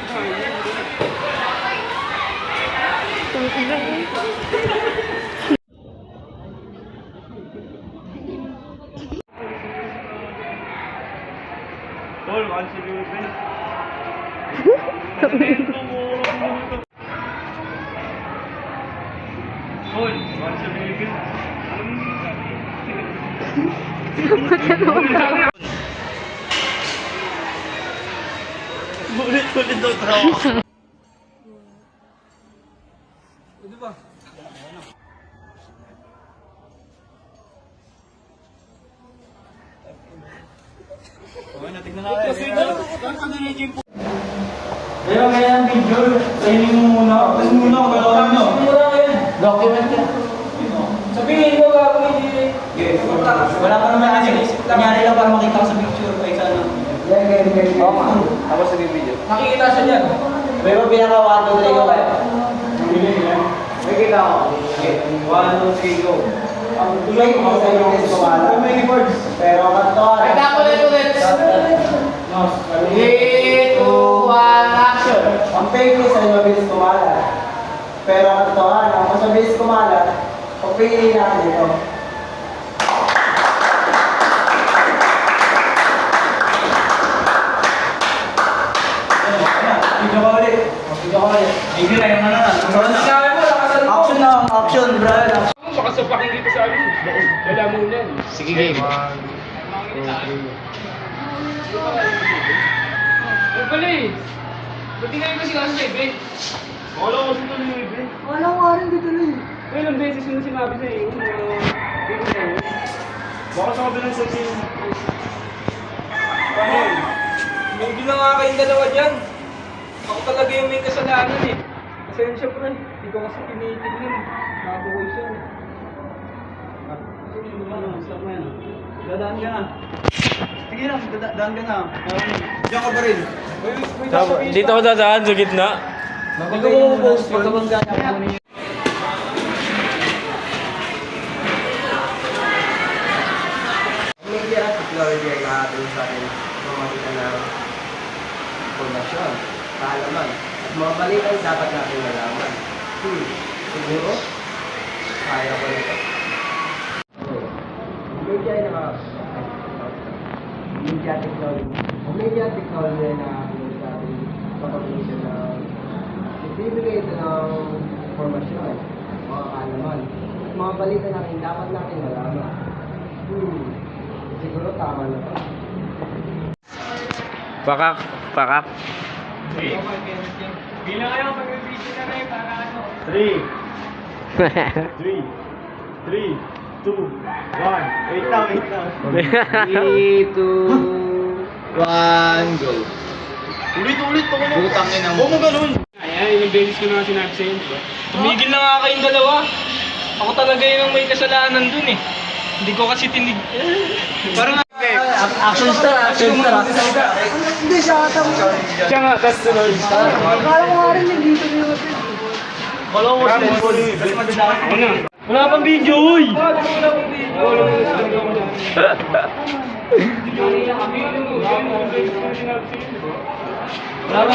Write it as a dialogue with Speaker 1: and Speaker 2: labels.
Speaker 1: Tol, once you do it. Tol, once you do it. Ulit-ulit daw trawa.
Speaker 2: Pwede ba?
Speaker 1: Okay na, tignan natin.
Speaker 2: Meron kaya ang video, training mo muna. Tapos muna, kailangan nyo. Document yan. Sabihin mo gagawin hindi.
Speaker 3: Wala pa naman kasi. Kanyari lang para makita ko sa picture. Ay, sana.
Speaker 2: Oo nga. Tapos sa video.
Speaker 3: Makikita siya dyan. Pero pinaka 1, 2, 3, go.
Speaker 2: Makikita ko.
Speaker 3: 1, 2, 3, go. Ang tuloy ko sa iyo is kumala. Pero kanto.
Speaker 4: Ay, dako ulit. 3, 2, 1, action!
Speaker 3: Ang fake news ay mabilis kumala. Pero kanto, mas mabilis kumala. Pagpili natin ito.
Speaker 2: Video ka ulit.
Speaker 3: Hindi na yung ano.
Speaker 4: Sabi mo, lakasan mo!
Speaker 3: Action na, action, bro.
Speaker 4: Baka sapakin dito sa amin. Wala muna.
Speaker 1: Sige, game.
Speaker 4: Ay, pala eh. Ba't di kayo kasi kasi sa event?
Speaker 1: Wala ko sa tuloy yung event.
Speaker 3: Wala ko rin dito rin.
Speaker 4: Ay, ilang beses mo sinabi sa iyo.
Speaker 1: Baka sa kabilang section.
Speaker 4: Paano yun? Hindi na nga kayong dalawa dyan. Ako talaga yung may kasalanan eh. Pasensya pre. Hindi ko kasi tinitignan. Nakabuhay siya eh.
Speaker 3: Dadaan ka na. Sige lang, dadaan ka na. Diyan ka pa rin.
Speaker 1: Dito ako dadaan sa gitna.
Speaker 3: Hindi ko post pagkabangga na ako. Media technology ay nakatulong sa atin makakita ng impormasyon, kaalaman, at mga balikan dapat natin nalaman. Siguro, kaya ko nito. Media ay media technology ay nakatulong sa atin makakita ng nagbibigay ito ng impormasyon, mga kaalaman, at mga balita natin dapat natin malaman. Siguro tama na to.
Speaker 1: Pakak.
Speaker 4: Bilang kayo pag-video na rin para ano.
Speaker 1: 3, 2, 1. Wait lang.
Speaker 3: 3, 2, 1, go.
Speaker 1: Ulit ako na.
Speaker 3: Butangin ang
Speaker 1: Huwag mo ganun.
Speaker 4: Ayan, ilang beses ko na sinabi sa'yo, di ba? Tumigil na nga kayong dalawa. Ako talaga yung may kasalanan dun eh. Hindi ko kasi tinig... Parang
Speaker 3: action star. Hindi siya ata mo.
Speaker 4: siya nga, that's the Lord.
Speaker 3: Akala ko nga rin nandito na yun.
Speaker 1: Wala ko sa cellphone yung event.
Speaker 4: Ano?
Speaker 1: Wala pang video, uy!
Speaker 4: Wala